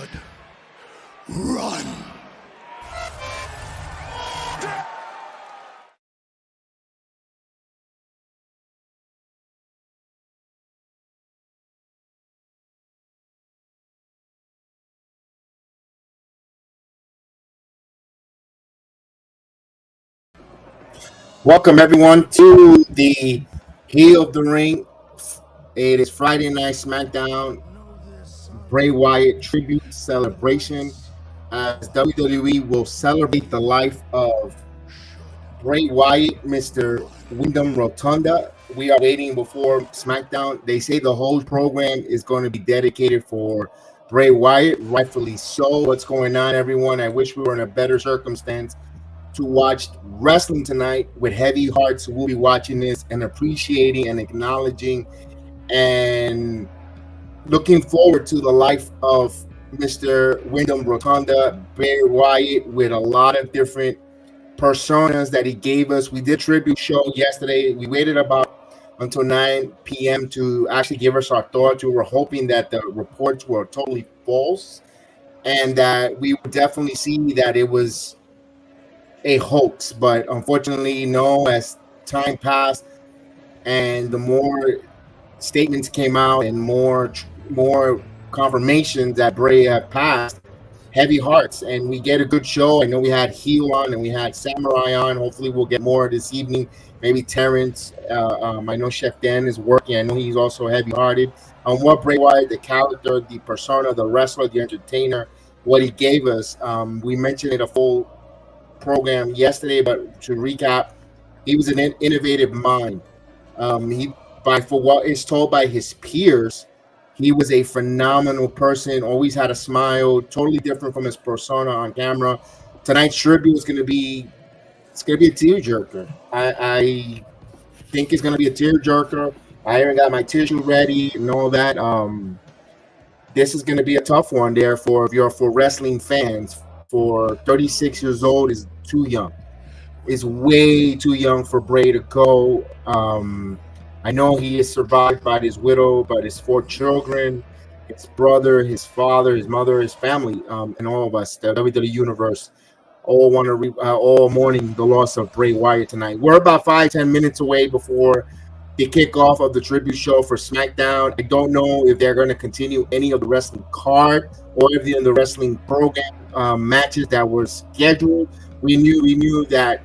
should run. Welcome everyone to the Heel of the Ring. It is Friday Night SmackDown Bray Wyatt tribute celebration as WWE will celebrate the life of Bray Wyatt, Mr. Wyndham Rotunda. We are waiting before SmackDown. They say the whole program is going to be dedicated for Bray Wyatt, rightfully so. What's going on, everyone? I wish we were in a better circumstance to watch wrestling tonight with heavy hearts. We'll be watching this and appreciating and acknowledging and looking forward to the life of Mr. Wyndham Rotunda, Bray Wyatt, with a lot of different personas that he gave us. We did tribute show yesterday. We waited about until 9 p.m. to actually give us our thoughts. We were hoping that the reports were totally false and that we would definitely see that it was a hoax, but unfortunately, no. As time passed and the more statements came out and more confirmations that Bray had passed, heavy hearts, and we get a good show. I know we had Heel on and we had Samurai on. Hopefully, we'll get more this evening. Maybe Terrence. I know Chef Dan is working. I know he's also heavy-hearted on what Bray Wyatt, the character, the persona, the wrestler, the entertainer, what he gave us. We mentioned it a full program yesterday, but to recap, he was an innovative mind. For what is told by his peers, he was a phenomenal person, always had a smile, totally different from his persona on camera. Tonight's tribute is going to be a tearjerker. I think it's going to be a tearjerker. I even got my tissue ready and all that. This is going to be a tough one there for wrestling fans. For 36 years old is too young. Is way too young for Bray to go. I know he is survived by his widow, but his 4 children, his brother, his father, his mother, his family, and all of us, the WWE Universe, all want to all mourning the loss of Bray Wyatt tonight. We're about 5-10 minutes away before the kickoff of the tribute show for SmackDown. I don't know if they're going to continue any of the wrestling card or if in the wrestling program matches that were scheduled. We knew that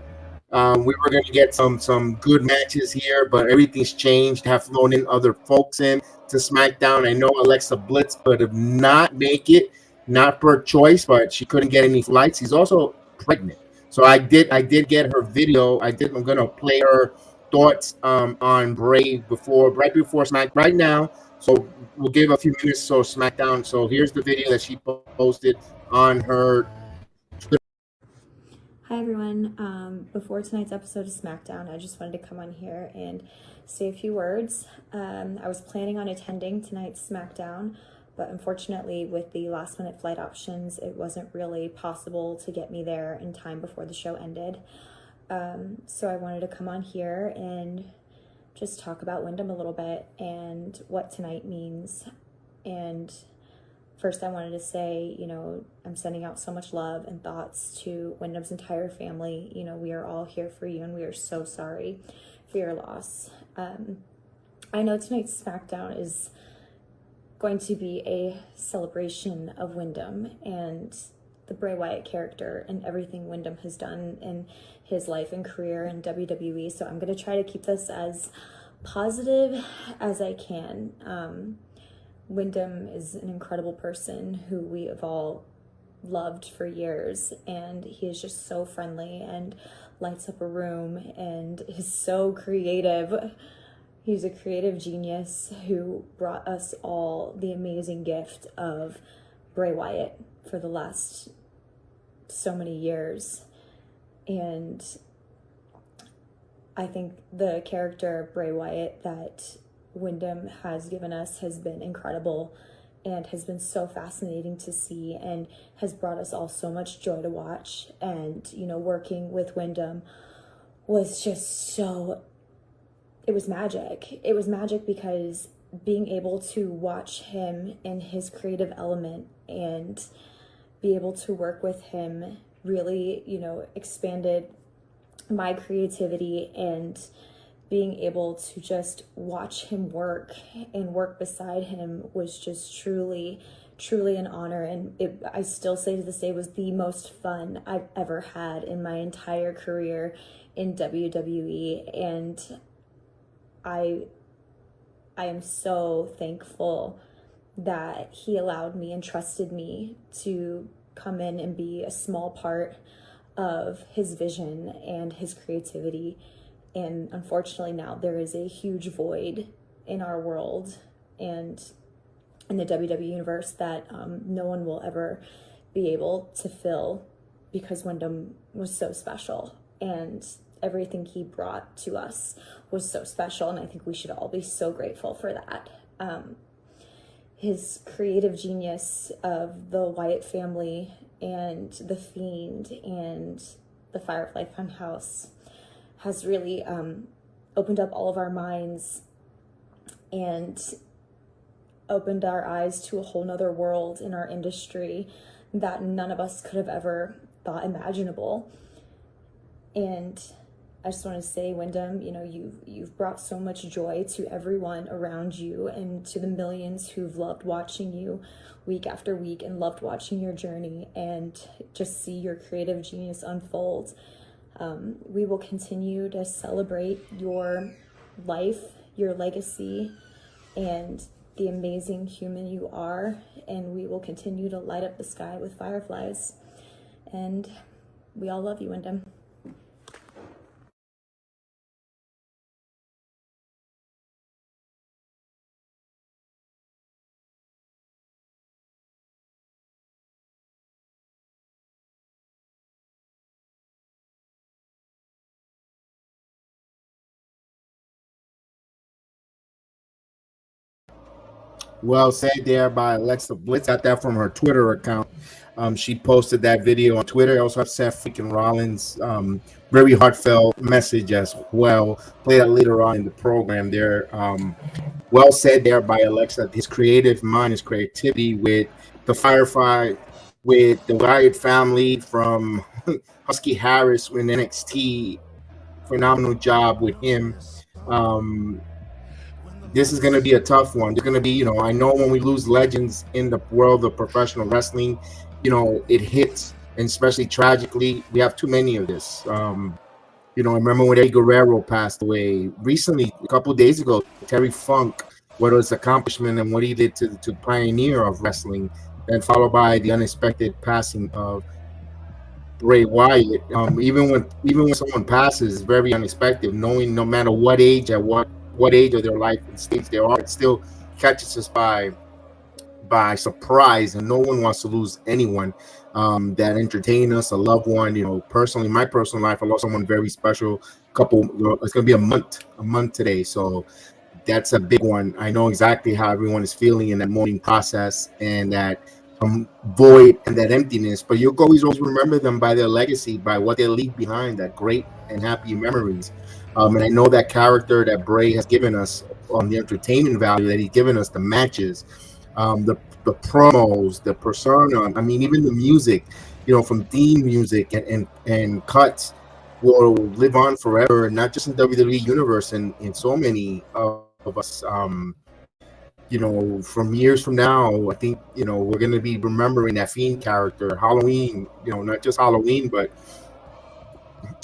we were going to get some good matches here, but everything's changed. Have flown in other folks in to SmackDown. I know Alexa Bliss could have not make it, not per choice, but she couldn't get any flights. She's also pregnant, so I did get her video. I'm going to play her thoughts on Bray right before SmackDown right now. So we'll give a few minutes so SmackDown. So here's the video that she posted on her. Hi everyone. Before tonight's episode of SmackDown, I just wanted to come on here and say a few words. I was planning on attending tonight's SmackDown, but unfortunately with the last minute flight options, it wasn't really possible to get me there in time before the show ended. So I wanted to come on here and just talk about Wyndham a little bit and what tonight means. And first I wanted to say, I'm sending out so much love and thoughts to Wyndham's entire family. We are all here for you and we are so sorry for your loss. I know tonight's SmackDown is going to be a celebration of Wyndham and the Bray Wyatt character and everything Wyndham has done in his life and career in WWE. So I'm going to try to keep this as positive as I can. Wyndham is an incredible person who we have all loved for years, and he is just so friendly and lights up a room and is so creative. He's a creative genius who brought us all the amazing gift of Bray Wyatt for the last so many years. And I think the character Bray Wyatt that Wyndham has given us has been incredible and has been so fascinating to see and has brought us all so much joy to watch. And, working with Wyndham was just it was magic. It was magic because being able to watch him in his creative element and be able to work with him really, expanded my creativity, and being able to just watch him work and work beside him was just truly an honor. And I still say to this day, was the most fun I've ever had in my entire career in WWE. And I am so thankful that he allowed me and trusted me to come in and be a small part of his vision and his creativity. And unfortunately now there is a huge void in our world and in the WWE universe that no one will ever be able to fill, because Wyndham was so special and everything he brought to us was so special. And I think we should all be so grateful for that. His creative genius of the Wyatt family and the Fiend and the Firefly Funhouse has really opened up all of our minds and opened our eyes to a whole nother world in our industry that none of us could have ever thought imaginable. And I just want to say, Wyndham, you've brought so much joy to everyone around you and to the millions who've loved watching you week after week and loved watching your journey and just see your creative genius unfold. We will continue to celebrate your life, your legacy, and the amazing human you are, and we will continue to light up the sky with fireflies. And we all love you, Wyndham. Well said there by Alexa Bliss. Got that from her Twitter account. She posted that video on Twitter. I also have Seth freaking Rollins' very heartfelt message as well. Play that later on in the program there. Well said there by Alexa. His creative mind, his creativity with the Firefly, with the Wyatt family from Husky Harris in NXT. Phenomenal job with him. This is going to be a tough one. There's going to be, I know when we lose legends in the world of professional wrestling, it hits, and especially tragically, we have too many of this. I remember when Eddie Guerrero passed away recently, a couple of days ago. Terry Funk, what his accomplishment and what he did to pioneer of wrestling, and followed by the unexpected passing of Bray Wyatt. Even when someone passes, it's very unexpected. Knowing no matter what age, at what age of their life and stage they are, it still catches us by surprise, and no one wants to lose anyone that entertain us, a loved one. Personally, my personal life, I lost someone very special. It's gonna be a month today, so that's a big one. I know exactly how everyone is feeling in that mourning process and that void and that emptiness, but you'll always remember them by their legacy, by what they leave behind, that great and happy memories. And I know that character that Bray has given us on the entertainment value that he's given us, the matches, the promos, the persona. I mean, even the music, from theme music and cuts will live on forever, not just in WWE universe and in so many of us. From years from now, I think we're going to be remembering that Fiend character. Halloween, not just Halloween, but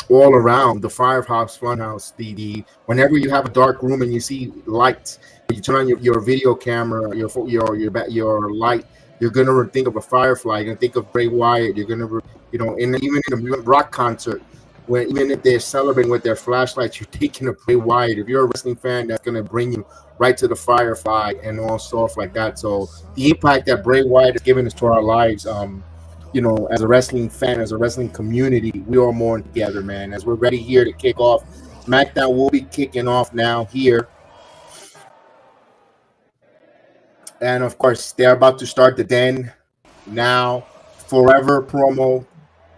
all around the Firehouse Funhouse. Whenever you have a dark room and you see lights, you turn on your video camera, your light, you're gonna think of a Firefly. You're gonna think of Bray Wyatt. You're gonna, and even in a rock concert, even if they're celebrating with their flashlights, you're thinking of Bray Wyatt. If you're a wrestling fan, that's gonna bring you right to the Firefly and all stuff like that. So the impact that Bray Wyatt has given us to our lives, as a wrestling fan, as a wrestling community, we all mourn together, man. As we're ready here to kick off, SmackDown will be kicking off now here. And of course, they're about to start the Den Now Forever promo.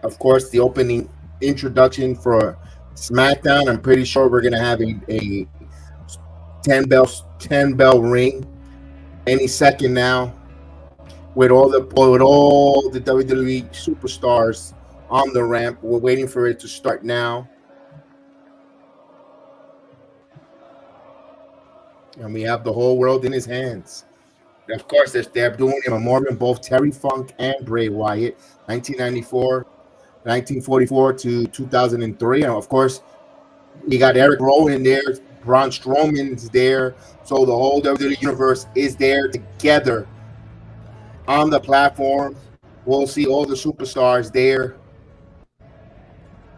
Of course, the opening introduction for SmackDown. I'm pretty sure we're going to have a 10 bell ring any second now, with all the WWE superstars on the ramp. We're waiting for it to start now. And we have the whole world in his hands. Of course, they're doing a memorial, both Terry Funk and Bray Wyatt, 1994, 1944 to 2003. And of course, you got Eric Rowan in there, Braun Strowman's there. So the whole WWE universe is there together on the platform. We'll see all the superstars there.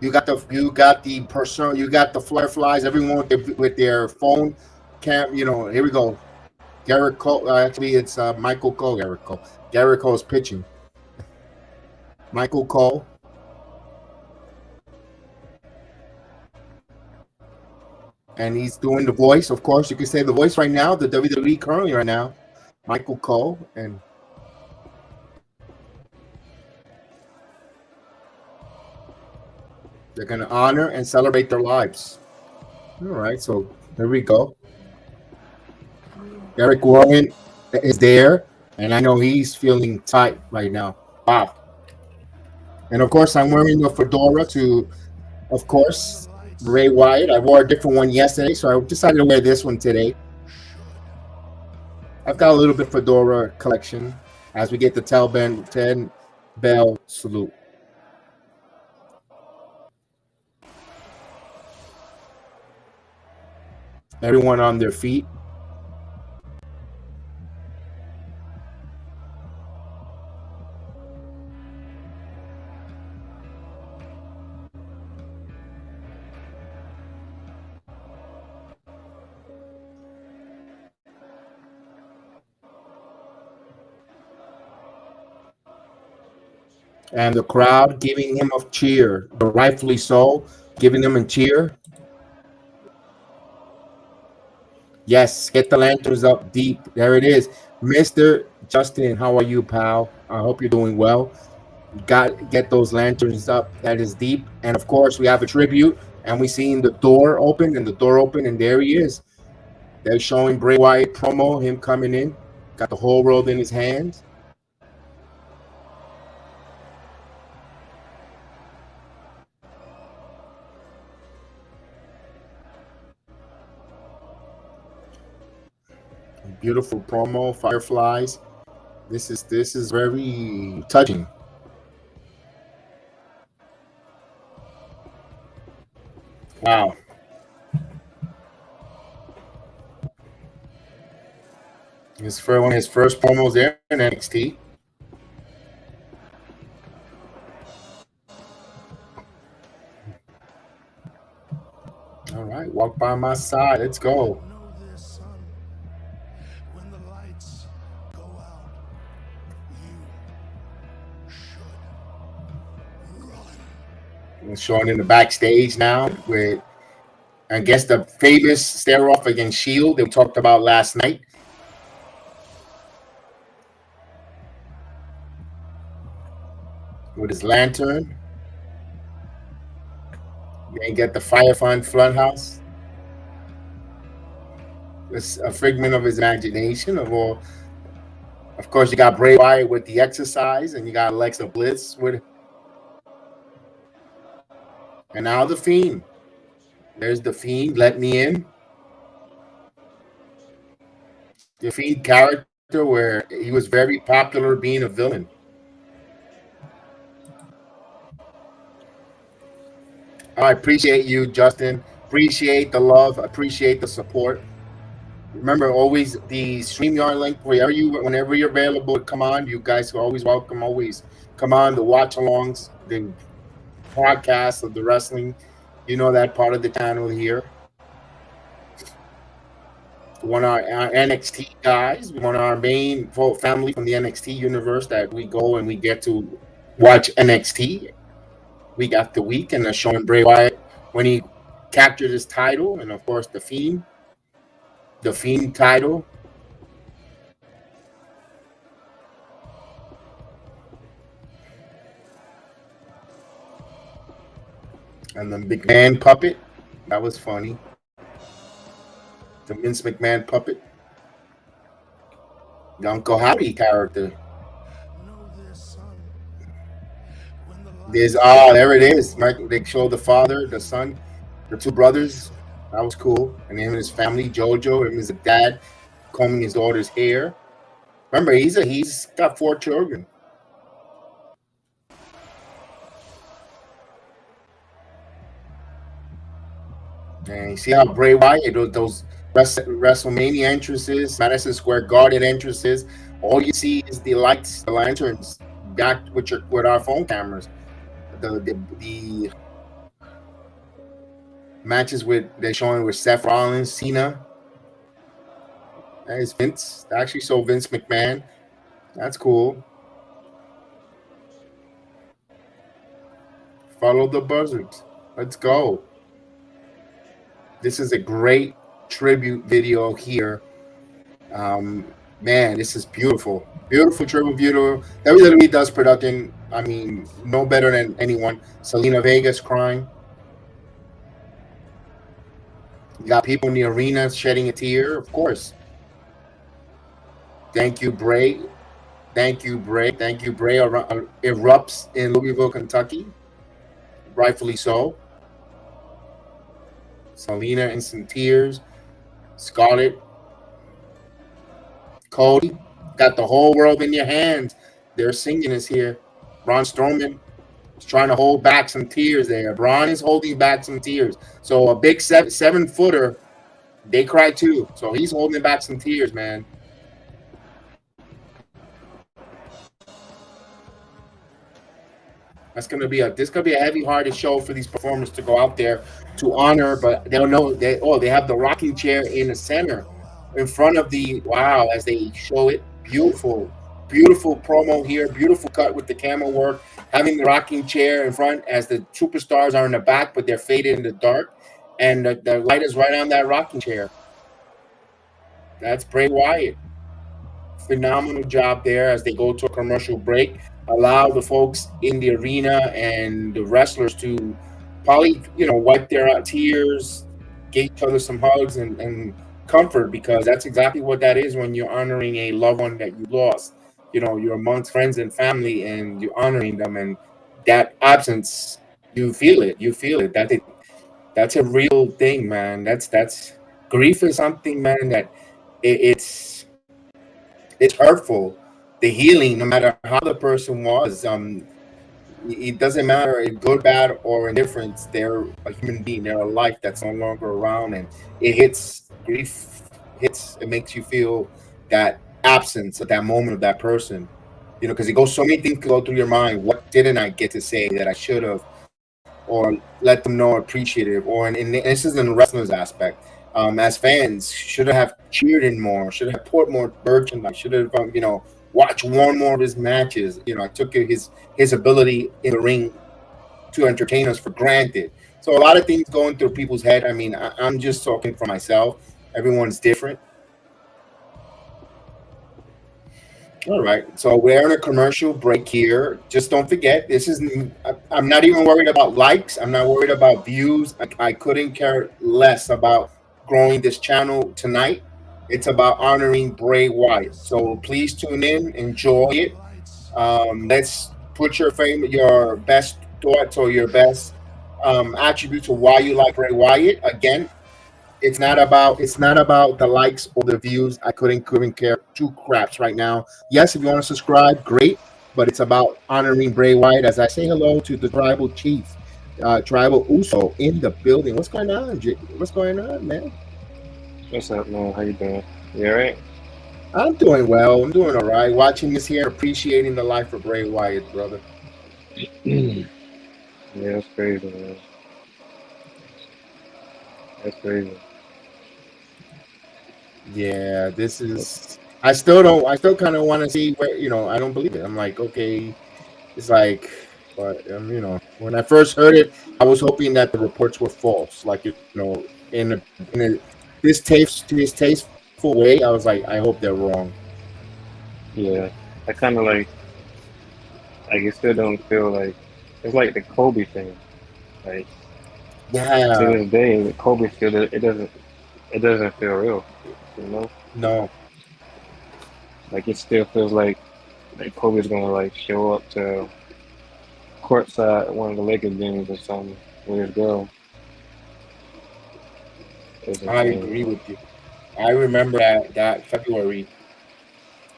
You got the fireflies, everyone with their phone cam. Here we go. Garrett Cole. Actually, it's Michael Cole. Garrett Cole. Garrett Cole's pitching. Michael Cole. And he's doing the voice. Of course, you can say the voice right now. The WWE currently right now. Michael Cole. And they're going to honor and celebrate their lives. All right. So there we go. Eric Rowan is there, and I know he's feeling tight right now. Wow. And of course, I'm wearing the fedora to, of course, Bray Wyatt. I wore a different one yesterday, so I decided to wear this one today. I've got a little bit fedora collection as we get the 10 bell salute. Everyone on their feet. And the crowd giving him a cheer, rightfully so, giving him a cheer. Yes, get the lanterns up deep. There it is. Mr. Justin, how are you, pal? I hope you're doing well. Get those lanterns up. That is deep. And of course, we have a tribute, and we seen the door open, and there he is. They're showing Bray Wyatt promo, him coming in. Got the whole world in his hands. Beautiful promo, fireflies. This is very touching. Wow. One of his first promos there in NXT. All right, walk by my side. Let's go. Showing in the backstage now with, I guess, the famous stare off against Shield that we talked about last night. With his lantern. Then get the Firefly Funhouse. It's a figment of his imagination. Of course, you got Bray Wyatt with the exercise, and you got Alexa Bliss with. And now the Fiend. There's the Fiend. Let me in. The Fiend character where he was very popular being a villain. I appreciate you, Justin. Appreciate the love. Appreciate the support. Remember, always the StreamYard link, whenever you're available, come on. You guys are always welcome. Always come on. The watch-alongs, the podcast of the wrestling, that part of the channel here. One of our NXT guys, one of our main family from the NXT universe that we go and we get to watch NXT week after week, and they're showing Bray Wyatt when he captured his title, and of course the Fiend title. And the big man puppet. That was funny. The Vince McMahon puppet. The Uncle Harry character. There it is. They show the father, the son, the two brothers. That was cool. And him and his family, JoJo, him as a dad, combing his daughter's hair. Remember, he's got 4 children. And you see how Bray Wyatt, those WrestleMania entrances, Madison Square Garden entrances, all you see is the lights, the lanterns, back with our phone cameras. The matches they're showing with Seth Rollins, Cena. That is Vince. They actually saw Vince McMahon. That's cool. Follow the buzzards. Let's go. This is a great tribute video here. Man, this is beautiful. Beautiful tribute video. WWE does production. I mean, no better than anyone. Selena Vega's crying. You got people in the arena shedding a tear, of course. Thank you, Bray. Thank you, Bray. Thank you, Bray. Erupts in Louisville, Kentucky. Rightfully so. Selena in some tears. Scarlett. Cody. Got the whole world in your hands. They're singing us here. Braun Strowman is trying to hold back some tears there. Braun is holding back some tears. So a big 7-footer, they cry too. So he's holding back some tears, man. This gonna be a heavy-hearted show for these performers to go out there to honor, but they'll know they have the rocking chair in the center, in front of as they show it. Beautiful promo here, beautiful cut with the camera work, having the rocking chair in front as the superstars are in the back, but they're faded in the dark, and the light is right on that rocking chair. That's Bray Wyatt. Phenomenal job there as they go to a commercial break. Allow the folks in the arena and the wrestlers to probably, wipe their tears, give each other some hugs and comfort, because that's exactly what that is when you're honoring a loved one that you lost. You're amongst friends and family and you're honoring them, and that absence, you feel it. That's a real thing, man. That's grief is something, man, that it's hurtful. The healing, no matter how the person was, it doesn't matter if good, bad, or indifference. They're a human being. They're a life that's no longer around, and grief hits. It makes you feel that absence at that moment of that person. Because it goes, so many things go through your mind. What didn't I get to say that I should have, or let them know appreciative, or and this is in the wrestler's aspect. As fans, should have cheered in more. Should have poured more merchandise. Should have, watch one more of his matches. I took his ability in the ring to entertain us for granted. So a lot of things going through people's head. I mean, I'm just talking for myself. Everyone's different. All right. So we're in a commercial break here. Just don't forget, I'm not even worried about likes. I'm not worried about views. I couldn't care less about growing this channel tonight. It's about honoring Bray Wyatt. So please tune in, enjoy it. Let's put your best thoughts or your best attributes of why you like Bray Wyatt. Again, it's not about the likes or the views. I couldn't care two craps right now. Yes, if you want to subscribe, great. But it's about honoring Bray Wyatt as I say hello to the tribal chief, Tribal Uso in the building. What's going on, What's going on, man? What's up, man? How you doing? You all right? I'm doing well. I'm doing all right. Watching this here, appreciating the life of Bray Wyatt, brother. Yeah, that's crazy, man. That's crazy. Yeah, this is. I still kind of want to see where, I don't believe it. I'm like, okay, it's like, but when I first heard it, I was hoping that the reports were false. Like, in this tasteful way, I was like, I hope they're wrong. Yeah, I kind of like you still don't feel like it's like the Kobe thing. Like, yeah, to this day, the Kobe still it doesn't it doesn't feel real, you know. No. Like it still feels like Kobe's gonna like show up to courtside at one of the Lakers games or something with his girl. It's I insane. agree with you. I remember that February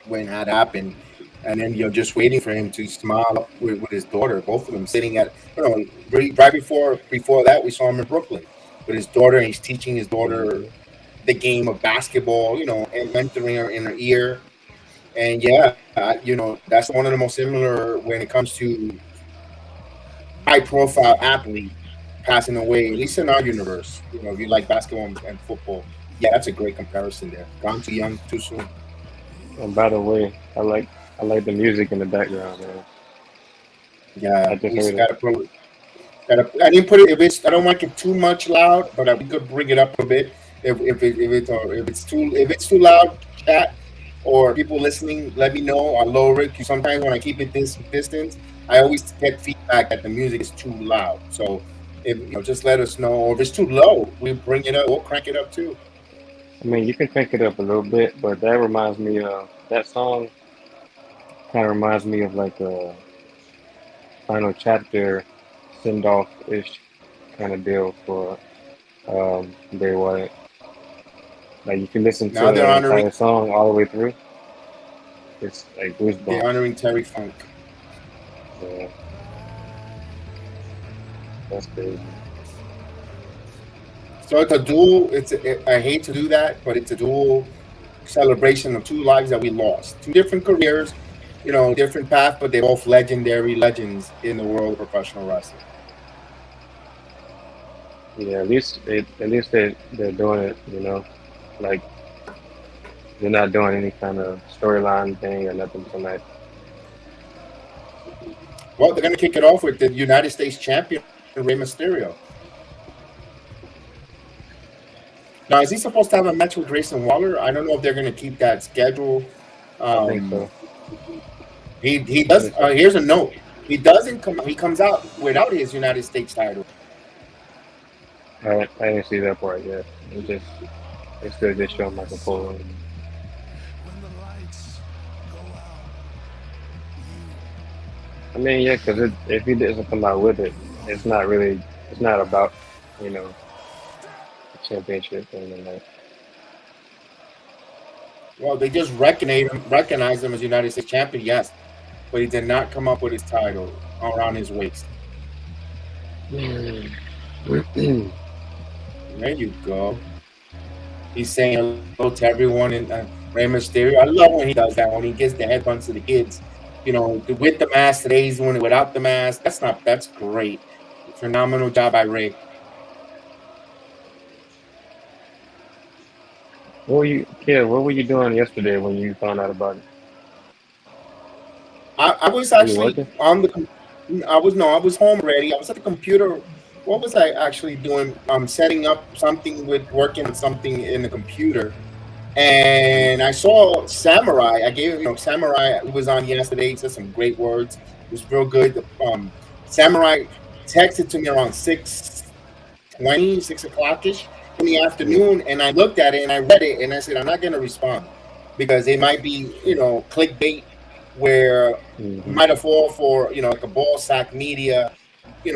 when that happened, and then you're just waiting for him to smile with his daughter. Both of them sitting at right before that we saw him in Brooklyn with his daughter, and he's teaching his daughter Hmm. the game of basketball, and mentoring her in her ear. And yeah, that's one of the most similar when it comes to high profile athlete passing away, at least in our universe. If you like basketball and football, yeah, that's a great comparison there. Gone too young, too soon. And by the way, I like the music in the background, man. Yeah, I just we just heard it. gotta put. I didn't put it if it's. I don't like it too much loud, but we could bring it up a bit if it's too loud, chat or people listening, let me know. I'll lower it. 'Cause sometimes when I keep it this distance, I always get feedback that the music is too loud. So if just let us know. Or if it's too low, we bring it up. We'll crank it up too. I mean, you can crank it up a little bit, but that reminds me of that song. Kind of reminds me of like a final chapter send off ish kind of deal for Bray Wyatt. Like you can listen to Now they're the honoring entire song all the way through. It's like they're goosebumps. honoring Terry Funk. Yeah, that's crazy. So it's a dual. I hate to do that, but it's a dual celebration of two lives that we lost, two different careers, different path, but they're both legendary legends in the world of professional wrestling. Yeah, at least they're doing it. Like they're not doing any kind of storyline thing or nothing tonight. Well, they're going to kick it off with the United States champion, Rey Mysterio. Now, is he supposed to have a match with Grayson Waller? I don't know if they're going to keep that schedule. I think Um, so. he I does. think so. Here's a note. He doesn't come. He comes out without his United States title. I didn't see that part yet. It's still just showing Michael Polo. I mean, yeah, because if he doesn't come out with it, it's not about, you know, the championship thing and that. Well, they just recognize him as United States champion, yes, but he did not come up with his title around his waist. There you go. He's saying hello to everyone in Rey Mysterio. I love when he does that, when he gives the headbutts to the kids. With the mask today, he's doing it without the mask. That's great. Phenomenal job by Ray. What were you doing yesterday when you found out about it? I was Were you actually working? on the. I was home already. I was at the computer. What was I actually doing? Setting up something with working on something in the computer, Mhm. and I saw Samurai. I gave Samurai who was on yesterday. He said some great words. It was real good. Samurai texted to me around 6:20, 6 o'clock ish in the Yeah. afternoon, and I looked at it and I read it and I said I'm not going to respond because it might be clickbait where Hmm. might have fall for like a ball sack media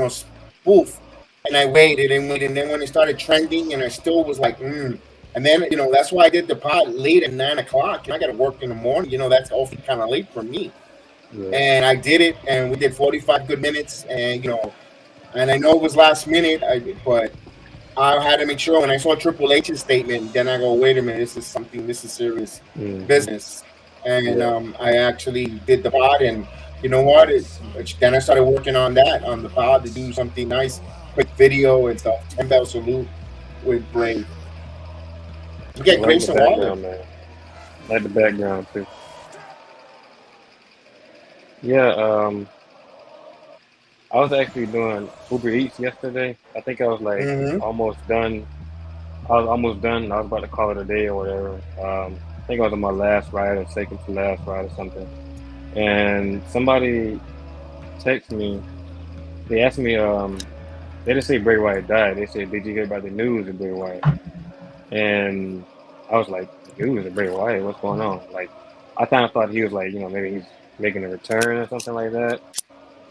spoof. And I waited and waited, and then when it started trending, and I still was like, And then that's why I did the pod late at 9 o'clock. I got to work in the morning. That's awfully kind of late for me. Yeah. And I did it, and we did 45 good minutes, and and I know it was last minute, but I had to make sure when I saw Triple H's statement, then I go, wait a minute, this is serious Hmm. business. And Yeah. I actually did the pod, and you know what? Then I started working on that on the pod to do something nice, quick video and stuff. 10 bell salute with Bray. You I get like the Grayson Waller. background, man. I like the background too. Yeah. I was actually doing Uber Eats yesterday. I think I was like Hmm. almost done. I was almost done. I was about to call it a day or whatever. I think I was on my last ride or second to last ride or something. And somebody texted me. They asked me. They didn't say Bray Wyatt died. They said, "Did you hear about the news of Bray Wyatt?" and I was like, "Dude, is Bray Wyatt? What's going on?" Like, I kind of thought he was like, maybe he's making a return or something like that.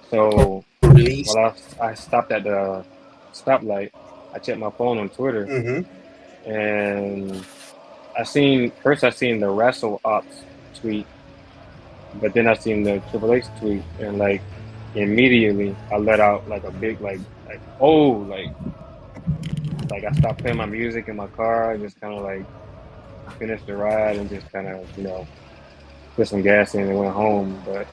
So Release. while I stopped at the stoplight, I checked my phone on Twitter, Mm-hmm. and I seen the Wrestle Ops tweet, but then I seen the Triple H tweet, and like immediately I let out like a big like oh like I stopped playing my music in my car. I just kind of like finished the ride and just kind of put some gas in and went home. But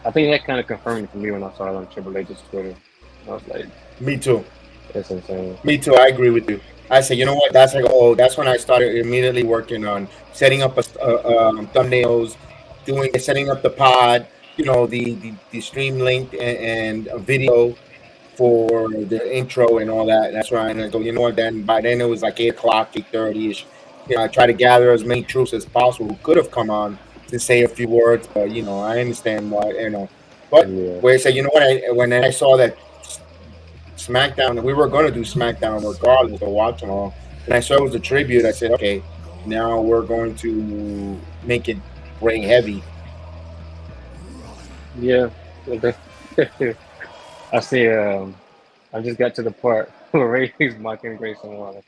I think that kind of confirmed it for me when I saw it on Triple H's Twitter. I was like, Me too. that's insane. Me too. I agree with you. I said, you know what? That's like, oh, that's when I started immediately working on setting up thumbnails, setting up the pod, the stream link and a video for the intro and all that. That's why I go, you know what? Then by then it was like 8:00, 8:30 ish. I try to gather as many troops as possible who could have come on to say a few words, but I understand why. But Yeah. where I say, you know what? When I saw that SmackDown, we were going to do SmackDown regardless of watch along, and I saw it was a tribute. I said, okay, now we're going to make it Bray heavy. Yeah. I see. I just got to the part where Ray's mocking Grayson Waller.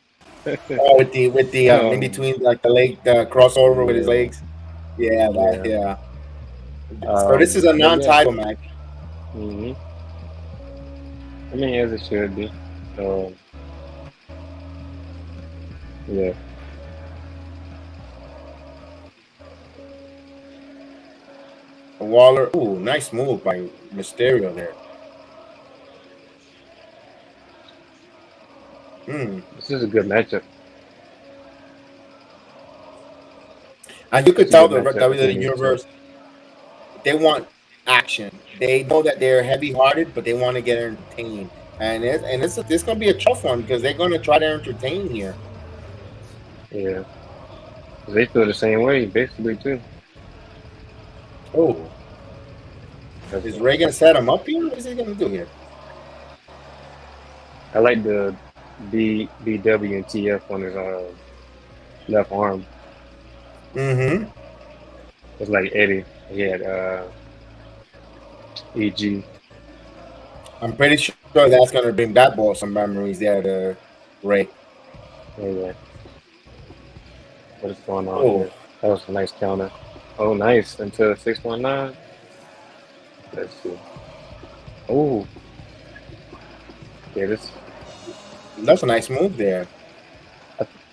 Oh, with the in between like the leg, the crossover with his Yeah. legs. Yeah, Yeah. So this is a But yeah. non-title match. hmm I mean, as it should be. Yeah. Waller, ooh, nice move by Mysterio there. This is a good matchup. And you could It's a tell good the matchup between WWE these two. Universe, they want action. They know that they're heavy-hearted, but they want to get entertained. And it's going to be a tough one because they're going to try to entertain here. Yeah. They feel the same way, basically, too. Oh, is Ray going to set him up here? What is he going to do here? I like the BW and TF on his left arm. Mm-hmm. It's like Eddie. He had EG. I'm pretty sure that's going to bring that ball some memories there to Ray. Yeah. What is going on Oh. here? That was a nice counter. Oh, nice. Until 619. Let's see. Oh. Yeah, That's a nice move there.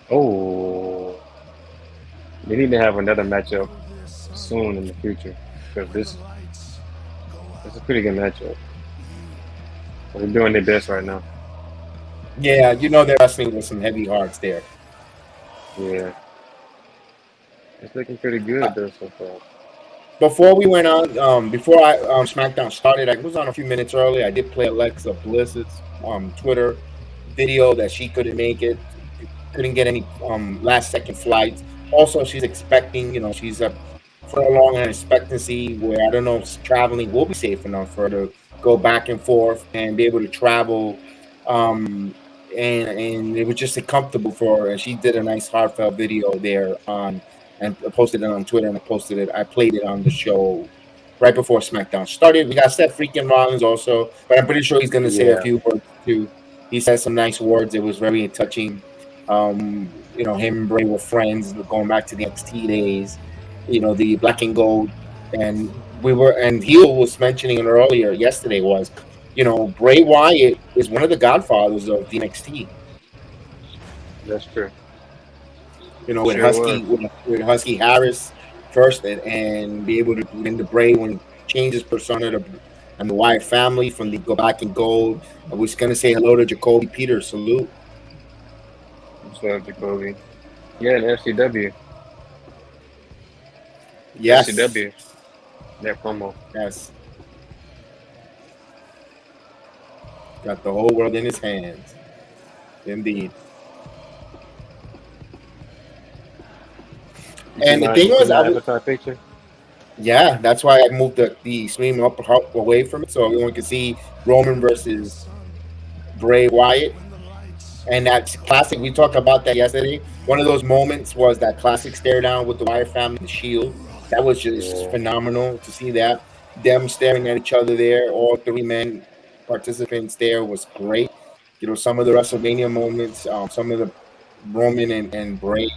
Oh. They need to have another matchup soon in the future because this is a pretty good matchup. They're doing their best right now. Yeah, they're wrestling with some heavy hearts there. Yeah. It's looking pretty good though so far. Before we went on, before SmackDown started, I was on a few minutes early. I did play Alexa Bliss's Twitter video that she couldn't make it, couldn't get any last second flights. Also, she's expecting, she's for a long expectancy where I don't know if traveling will be safe enough for her to go back and forth and be able to travel. And it was just comfortable for her. And she did a nice heartfelt video there and posted it on Twitter, and I played it on the show right before SmackDown started. We got Seth freaking Rollins also, but I'm pretty sure he's going to say a few words too. He said some nice words. It was very touching. Him and Bray were friends going back to the NXT days, the black and gold. And Heel was mentioning it earlier yesterday was, Bray Wyatt is one of the godfathers of the NXT. That's true. With Husky Harris first, and be able to win the Bray when he changes persona and the Wyatt family from the go back in gold. I was gonna say hello to Jacoby Peters. Salute. What's up, Jacoby? Yeah, the FCW. Yes. FCW. That promo. Yes. Got the whole world in his hands. Indeed. And the thing was, avatar picture. Yeah, that's why I moved the stream up away from it so everyone could see Roman versus Bray Wyatt. And that's classic. We talked about that yesterday. One of those moments was that classic stare down with the Wyatt family, the Shield. That was just Yeah. phenomenal to see that. Them staring at each other there, all three men participants there was great. You know, some of the WrestleMania moments, some of the Roman and Bray.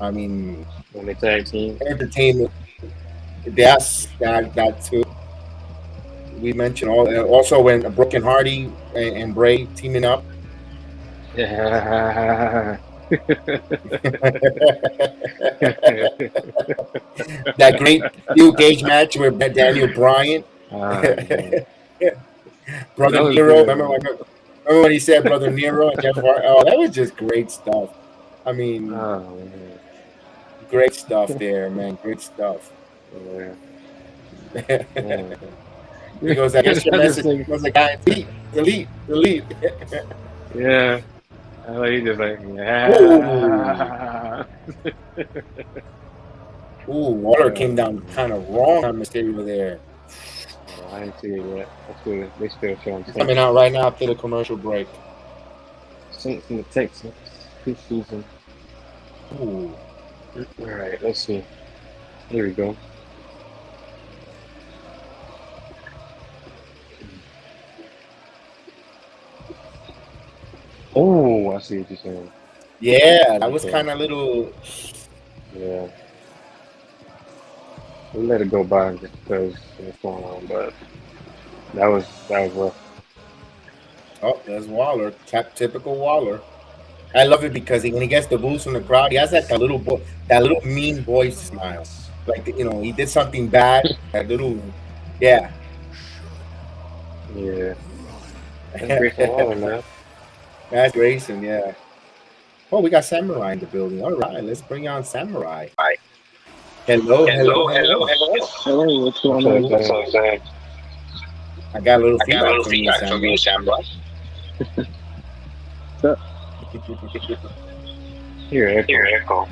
I mean, When they tag team. entertainment. That too. We mentioned also when Brooke and Hardy and Bray teaming up. Yeah. That great Steel Cage match with Daniel Bryan, Man. Brother That was Nero. good, Remember, man. remember when he said Brother Nero and Jeff Hardy? Oh, that was just great stuff. I mean, Oh, man. great stuff there, man. Great stuff. Yeah. He Man. goes, I guess your I just message think, was like, delete. yeah. I like he just like, Ooh, yeah. Water came down kind of wrong on Mysterio there. Oh, I didn't see it yet. That's good. They still showing It's Saints. coming out right now after the commercial break. Saints in the Texans. Good season. Ooh. All right, let's see. Here we go. Oh, I see what you're saying. Yeah, that was Okay. kind of little. Yeah. We let it go by just because of what's going on, but that was rough. Oh, there's Waller. Typical Waller. I love it because when he gets the boost from the crowd, he has like that little mean boy smile. Like, you know, he did something bad. That little, yeah. Yeah. That's Grayson Waller, man. That's Grayson, yeah. Oh, we got Samurai in the building. All right, let's bring on Samurai. Hello. Hello, what's going on? What's up, Sam? I got a little feedback from you, Samurai. Here, Echo.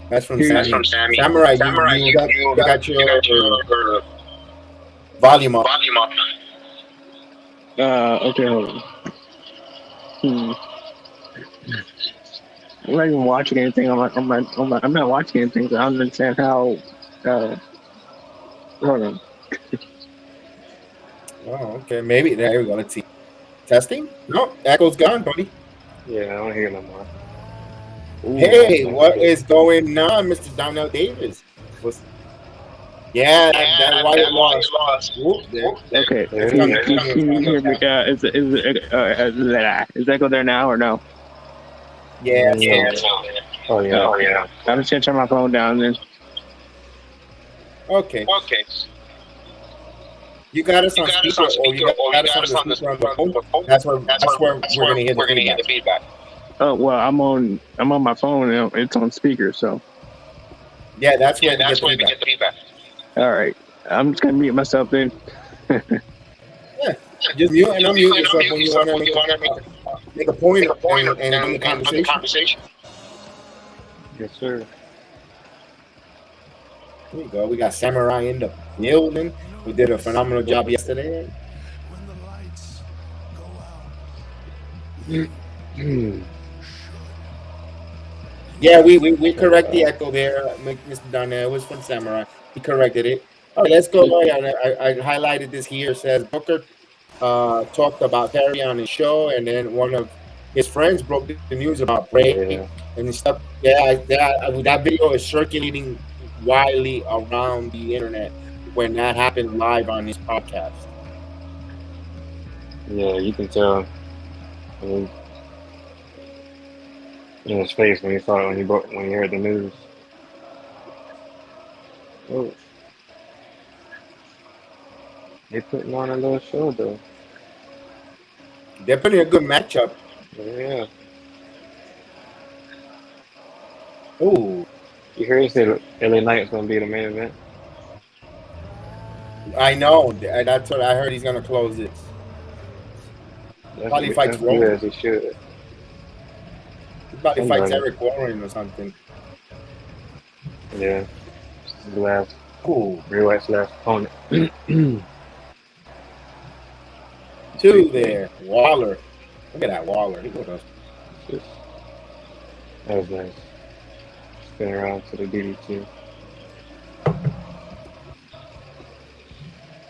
That's from That's Sammy. from Sammy. Samurai, you got your volume up. Okay, hold on. I'm not even watching anything. I'm not watching anything. So I don't understand how. Hold on. Oh, okay. Maybe there we go. Let's see. Testing? No, Echo's gone, buddy. Yeah, I don't hear no more. Ooh, Hey, that's what good. is going on, Mr. Donnell Davis? Yeah, that Wyatt lost. Whoop, there. Okay, There can it you is. hear me? Is Echo there now or no? Yeah, Oh yeah. I'm just gonna turn my phone down then. okay. You got us on speaker, or you got us on the speaker on the phone. That's where we're gonna hear the feedback. Oh well, I'm on my phone and it's on speaker. So Yeah, that's where we get the feedback. all right, I'm just gonna mute myself then. Yeah, just mute and unmute yourself when you want to make a point and in the conversation. Yes, sir. There you go. We got Samurai in the building, who did a phenomenal job yesterday. Yeah, we correct the echo there, Mr. Darnell. It was from Samurai. He corrected it. All right, let's go. I highlighted this here. It says Booker talked about Terry on his show, and then one of his friends broke the news about Bray and stuff. That video is circulating widely around the internet when that happened live on his podcast. Yeah, you can tell. I mean, in his face when he saw it when he heard the news. Oh, they putting on a little show though. They're putting a good matchup. Yeah. Oh, You heard he said LA Knight's gonna be the main event. I know. That's what I heard. He's gonna close it. Probably fights Roman. Roman. As he should. He probably fights Somebody. Eric Warren or something. Yeah. His last. Cool. Bray Wyatt's last opponent. Two there. Waller. Look at that Waller. He was a Just, that was nice. Spin around to the DDT.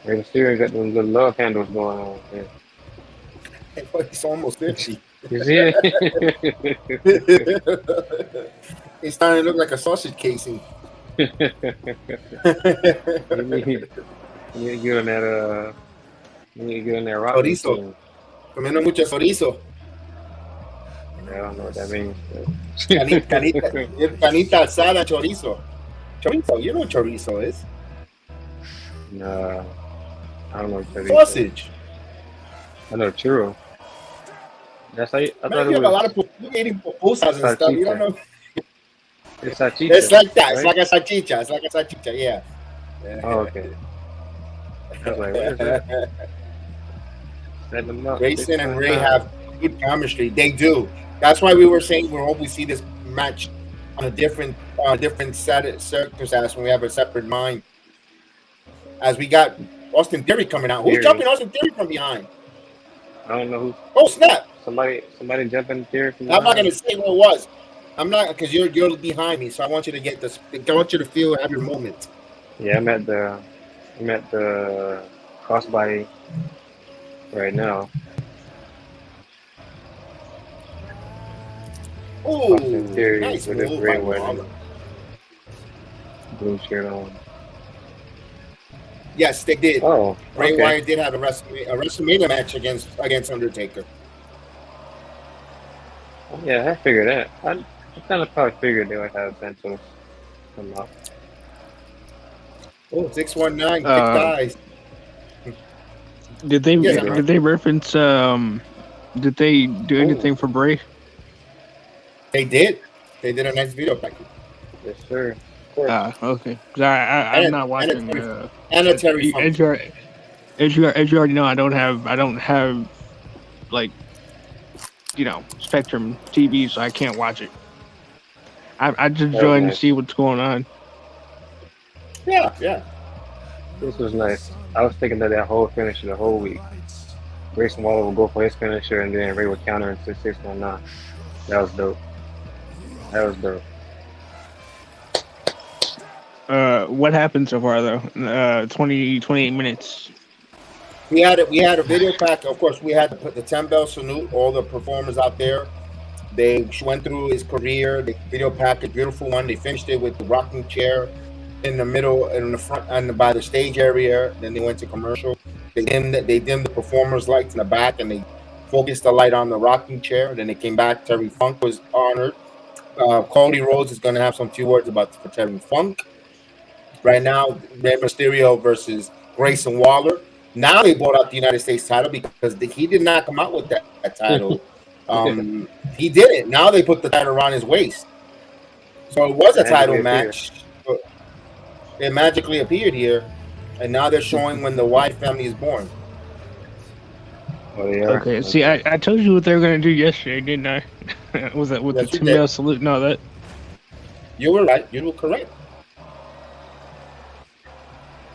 Rey Mysterio got them little love handles going on. Yeah. He's almost 50. You see it? He's starting to look like a sausage casing. You need to get on that you need to get on that rock. Chorizo. Comiendo mucho chorizo. I don't know what that means. Canita asada chorizo. Chorizo, you know what chorizo is. No, I don't know what that is. Sausage. I know churro. That's how I Man, thought you it have a was. lot of people eating pupusas and stuff. You don't know. It's salchicha. It's like that. It's right? like a salchicha. It's like a salchicha. Yeah. Oh, okay. I was like, what is that? Set them up. Grayson and Ray have good chemistry. They do. That's why we were saying we hope we see this match on a different set of circumstances when we have a separate mind. As we got Austin Theory coming out. Who's Theory. jumping Austin Theory from behind? I don't know who. Oh snap! Somebody jumping there from I'm not behind. gonna say who it was. I'm not because you're behind me, so I want you to get this. I want you to feel have your moment. Yeah, I'm at the crossbody right now. Oh, Austin Theory nice with a move Bray by Wyatt. Waller. Blue shirt on. Yes, they did. Oh, Bray okay. Wyatt did have a WrestleMania match against Undertaker. Yeah, I figured that. I kind of probably figured they would have Santos come out. Oh, 619, thick Uh, thighs. Did they Yes, did they reference did they do anything for Bray? They did. They did a nice video package. Yes, sir. Of course. Okay. 'Cause I'm And- not watching. And a Terry Funk. As you already know, I don't have like Spectrum TV, so I can't watch it. I just That was join to nice. see what's going on. Yeah. This was nice. I was thinking that whole finisher the whole week. Grayson Waller will go for his finisher, and then Ray would counter into 619. That was dope. What happened so far though? 28 minutes. We had a video pack. Of course, we had to put the 10-bell salute, all the performers out there. They went through his career. The video package, beautiful one. They finished it with the rocking chair in the middle, in the front, and by the stage area. Then they went to commercial. They dimmed the performers' lights in the back, and they focused the light on the rocking chair. Then they came back. Terry Funk was honored. Cody Rhodes is going to have some few words for Terry Funk. Right now, Rey Mysterio versus Grayson Waller. Now they brought out the United States title because he did not come out with that title. He didn't. Now they put the title around his waist. So it was a title match. It magically appeared here, and now they're showing when the Wyatt family is born. Oh, yeah. Okay. See, I told you what they were gonna do yesterday, didn't I? Was that with Yes, the you 10-bell salute and all that? You were right. You were correct.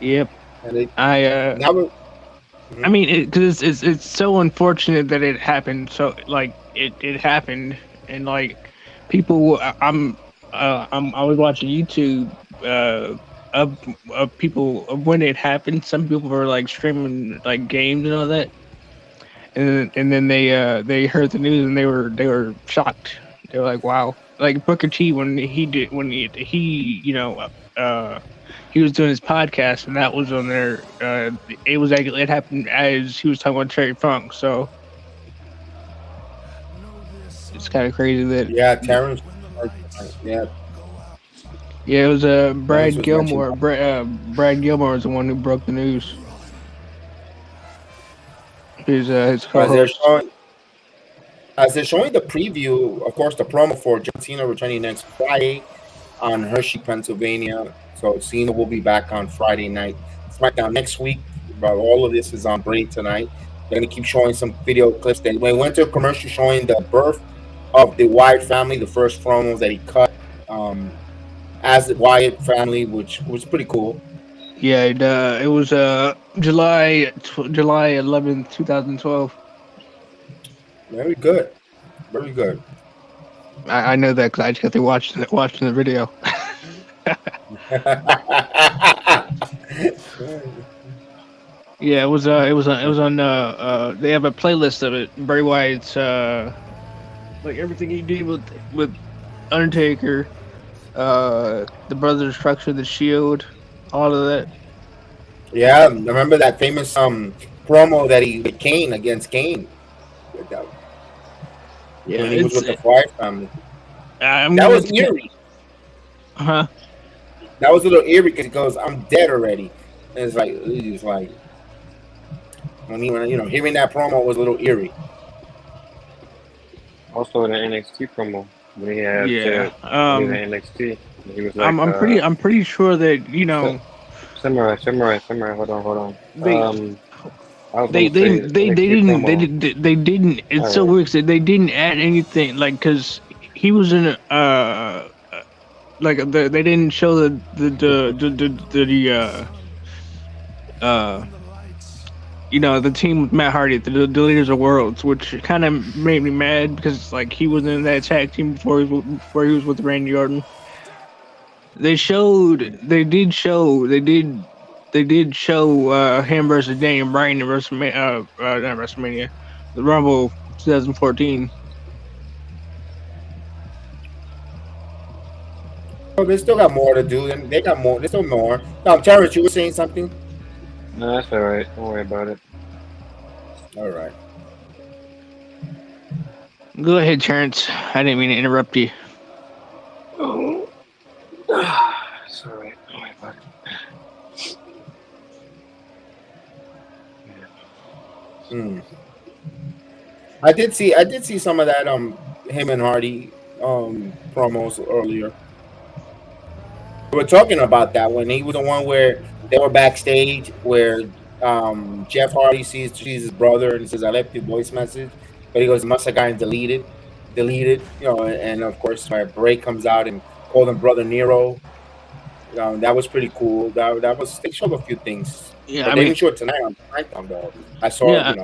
Yep. And they, I now we're, I mean, because it's so unfortunate that it happened. So like it happened, and like people, I was watching YouTube of people of when it happened. Some people were like streaming like games and all that, and then they heard the news and they were shocked. They were like, wow. Like Booker T when he he was doing his podcast, and that was on there. It happened as he was talking about Terry Funk, so it's kind of crazy that. yeah, Terrence. Yeah, Yeah, it was Brad was Gilmore. Brad Gilmore was the one who broke the news. His co-host. As they're showing the preview, of course, the promo for John Cena returning next Friday on Hershey, Pennsylvania. So Cena will be back on Friday night. SmackDown next week. But all of this is on Bray tonight. They're going to keep showing some video clips. They went to a commercial showing the birth of the Wyatt family, the first promos that he cut as the Wyatt family, which was pretty cool. Yeah, it was July 11th, 2012. Very good. Very good. I know that because I just got to watching the video. Yeah, it was on. They have a playlist of it. Bray Wyatt's like everything he did with Undertaker, the Brothers Structure, the Shield, all of that. Yeah, remember that famous promo that he with Kane against Kane? That- Yeah, when he was with the Fire family. I'm That gonna was have to. eerie. Huh? That was a little eerie because he goes, "I'm dead already," and it's like when hearing that promo was a little eerie. Also in the NXT promo when he had Yeah. said when he was in NXT, he was like, I'm pretty sure that Samurai. Hold on. they I was they gonna they say they, they NXT didn't they promo. did they didn't. It's All so right. weird 'cause they didn't add anything like because he was in like they didn't show uh the team with Matt Hardy, the Leaders of Worlds, which kind of made me mad because like he was in that tag team before he was with Randy Orton. They did show him versus Daniel Bryan in WrestleMania, not WrestleMania, the Rumble 2014. Oh, they still got more to do, and they got more. There's still more. Terrence, you were saying something. No, that's all right. Don't worry about it. All right. Go ahead, Terrence. I didn't mean to interrupt you. Oh, it's all right. Don't worry about it. Hmm. I did see some of that him and Hardy promos earlier. We were talking about that when he was the one where they were backstage where Jeff Hardy sees his brother and he says, "I left you a voice message," but he goes, "Must have gotten deleted," and of course Bray comes out and called him Brother Nero. That was pretty cool. That was they showed a few things, Yeah, but I they mean, didn't show it tonight on SmackDown though. I saw yeah,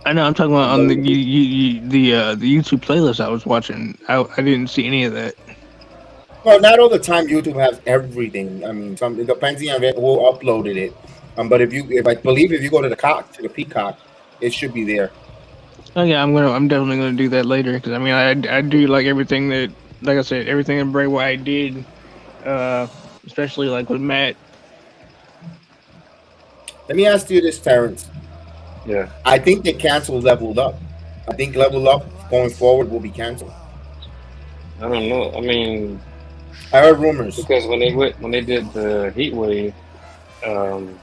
I know. I'm talking about on the the YouTube playlist I was watching. I didn't see any of that. Well, not all the time YouTube has everything. I mean, some it depends on who uploaded it. But if I believe if you go to the Peacock, it should be there. Oh yeah, I'm definitely gonna do that later because I mean I do like everything that like I said everything that Bray Wyatt did, uh, especially like with Matt. Let me ask you this, Terrence. Yeah. I think they canceled Leveled Up. I think Leveled Up going forward will be canceled. I don't know. I mean, I heard rumors. because when they did the Heat Wave, um,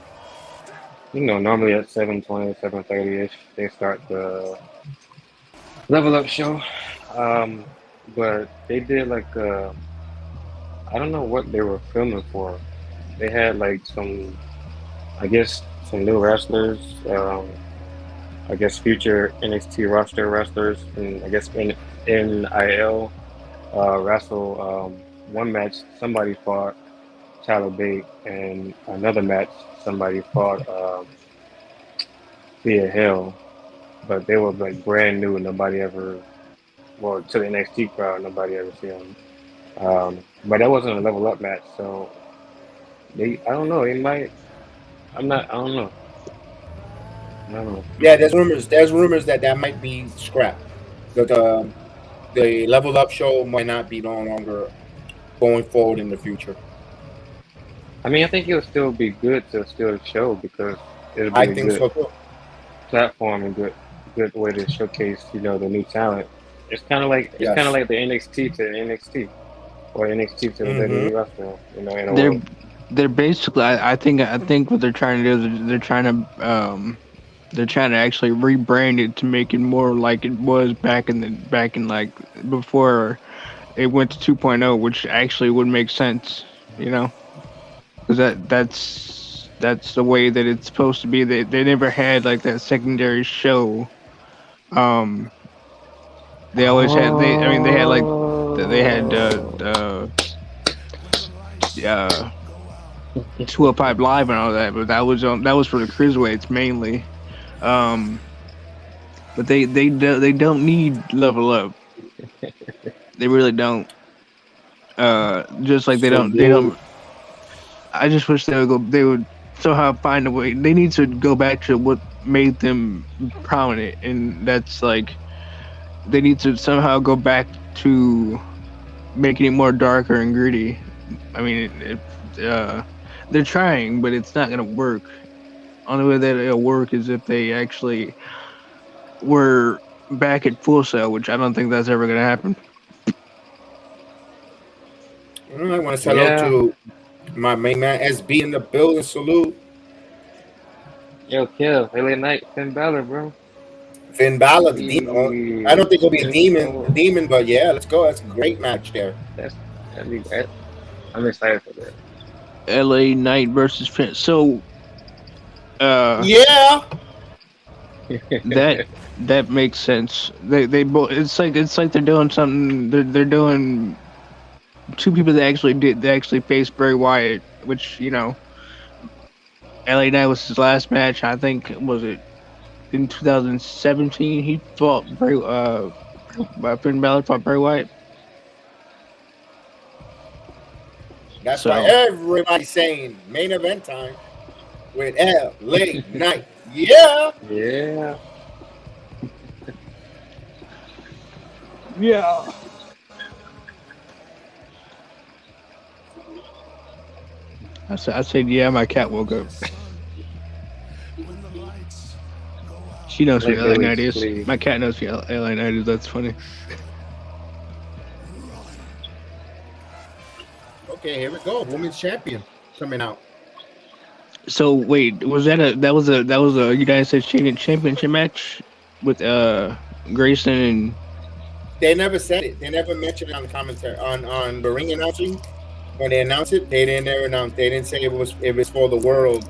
normally at 7:20, 7:30 ish, they start the Level Up show. Um, but they did like I don't know what they were filming for. They had like I guess some new wrestlers. I guess future NXT roster wrestlers, and I guess in NIL wrestle one match. Somebody fought Tyler Bate, and another match somebody fought Thea Hill, but they were like brand new and nobody ever, well, to the NXT crowd, nobody ever seen them. But that wasn't a level up match, so I don't know, they might, I don't know. I don't know. Yeah, there's rumors. There's rumors that might be scrapped. That the Level Up show might not be no longer going forward in the future. I mean, I think it'll still be good to still show because it'll be I a think good so too. platform and good way to showcase, the new talent. It's kind of Yes. like the NXT to NXT or NXT to the Mm-hmm. WWE wrestling, in a They're way. they're basically I think what they're trying to do is they're trying to actually rebrand it to make it more like it was back in like before it went to 2.0, which actually would make sense, because that's the way that it's supposed to be. They never had like that secondary show. Um, they always had I mean they had like they had uh 205 Live and all that, but that was for the cruiserweights mainly. Um, but they don't need level up. They really don't. Just like So they you don't. I just wish they would go. They would somehow find a way. They need to go back to what made them prominent, and that's like they need to somehow go back to making it more darker and gritty. I mean, they're trying, but it's not gonna work. Only way that it'll work is if they actually were back at Full Sail, which I don't think that's ever gonna happen. I want to say hello Yeah. to my main man SB in the building. Salute. Yo, kill. LA Knight, Finn Balor, bro. Finn Balor, the demon. I Hey, don't think it'll be let's a go. demon, but yeah, let's go. That's a great match there. That's I'm excited for that. LA Knight versus Finn. So, Yeah. that that makes sense. They both. It's like they're doing something. They're doing two people that actually did. They actually faced Bray Wyatt, which LA Knight was his last match. I think was it in 2017. He fought Finn Balor fought Bray Wyatt. That's why So everybody's saying main event time with LA Knight. Yeah. Yeah. yeah. I said yeah. My cat woke up. When the lights go out. She knows who Like LA Billy Knight is. Flea. My cat knows who LA Knight is. That's funny. Okay, here we go. Women's champion coming out. So wait, was that was a United States championship match with Grayson and They never said it. They never mentioned it on the commentary on the ring announcing. When they announced it, they didn't ever announce. They didn't say it was for the world,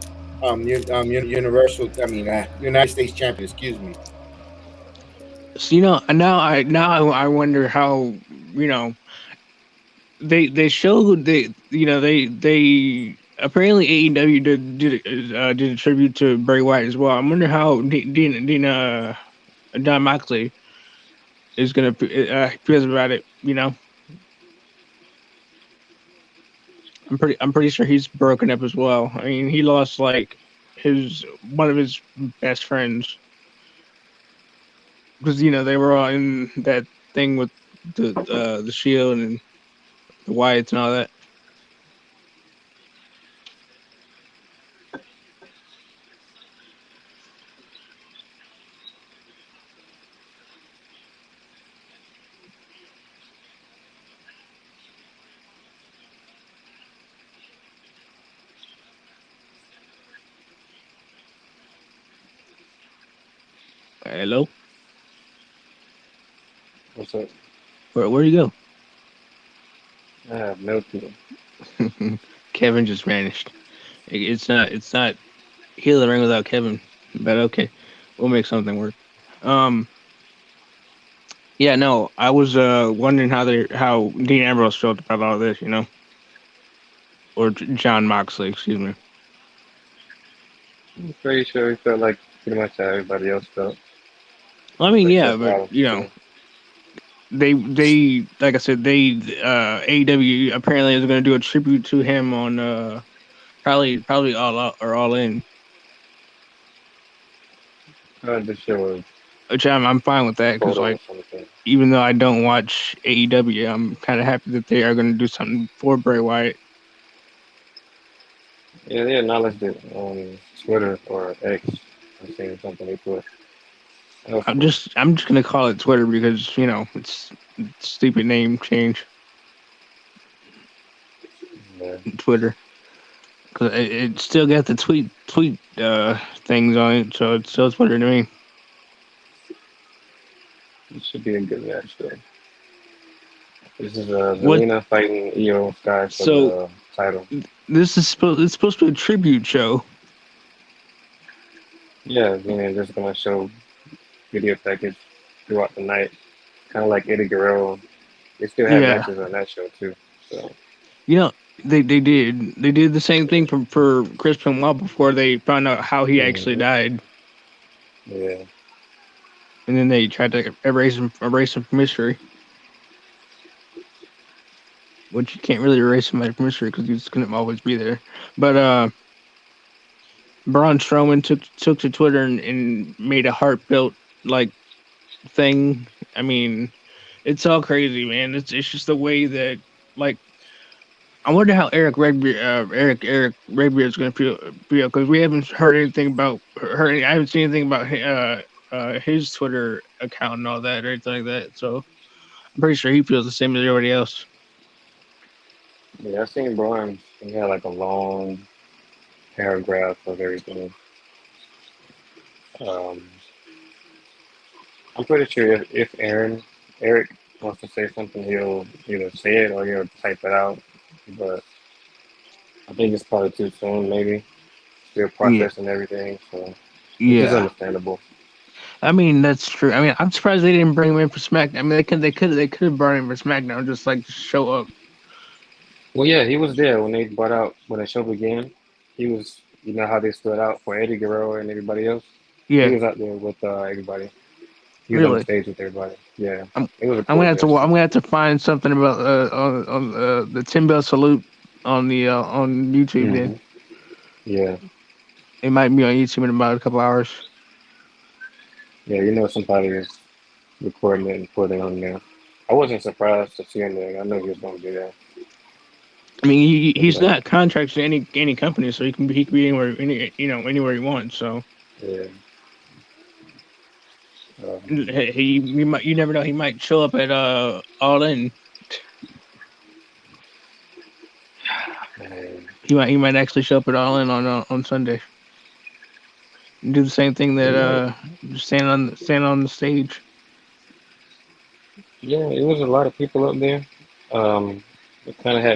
universal. I mean, United States champion. Excuse me. so I wonder how they showed they apparently AEW did a tribute to Bray Wyatt as well. I wonder how Don Moxley is gonna feels about it. I'm pretty sure he's broken up as well. I mean, he lost like one of his best friends because they were all in that thing with the Shield and the Wyatts and all that. Hello, What's up? where you I have no clue. go? Kevin just vanished. It's not Heal the Ring without Kevin, but okay, we'll make something work. Um, yeah, no, I was wondering how Dean Ambrose felt about all this, or John Moxley, excuse me. I'm pretty sure he felt like pretty much how everybody else felt. Well, I mean, yeah, Except but Rollins, too. they like I said, AEW apparently is going to do a tribute to him on probably All Out or All In, The show was which I'm fine with that because photo or like something. even though I don't watch AEW, I'm kind of happy that they are going to do something for Bray Wyatt. Yeah, they acknowledged it on Twitter or X. I'm seeing something they put. That was I'm cool. just I'm just gonna call it Twitter because it's stupid name change. Yeah. Twitter because it still got the tweet things on it, so it's still Twitter to me. It should be a good match, though. This is What? Zelina fighting Io Sky for So the title. this is supposed to be a tribute show. Yeah, they're just gonna show video package throughout the night, kind of like Eddie Guerrero. They still have Yeah, matches on that show too. So they did the same thing for Chris Benoit before they found out how he actually mhm. died. Yeah, and then they tried to erase him from history, which you can't really erase somebody from history because he's gonna always be there. But Braun Strowman took to Twitter and made a heartfelt like thing. I mean, it's all crazy, man. It's just the way that like I wonder how Eric Redbeard is going to feel because we haven't heard anything about her. I haven't seen anything about his Twitter account and all that or anything like that. So I'm pretty sure he feels the same as everybody else. Yeah, I seen Brian. He had like a long paragraph of everything. Um, I'm pretty sure if Eric wants to say something, he'll either say it or he'll type it out. But I think it's probably too soon, maybe. Still Yeah, processing everything, so which is yeah. understandable. I mean that's true. I mean I'm surprised they didn't bring him in for SmackDown. I mean they could have brought him for SmackDown just like show up. Well, yeah, he was there when the show began. He was, you know how they stood out for Eddie Guerrero and everybody else. He Yeah, was out there with everybody. He was on the really. stage with everybody. Yeah, I'm it was a I'm cool I'm gesture. gonna have to find something about on the 10 bell salute on YouTube. Then Hmm. Yeah, it might be on YouTube in about a couple hours. yeah, you know somebody is recording it and putting it on there. I wasn't surprised to see him there. I know he was going to be there. I mean, he's But, not contracted to any company, so he can be anywhere anywhere he wants. So yeah, he might you never know, he might show up at All In. man, He might actually show up at All In on Sunday. And do the same thing he that might. just stand on the stage. Yeah, it was a lot of people up there. It kind of had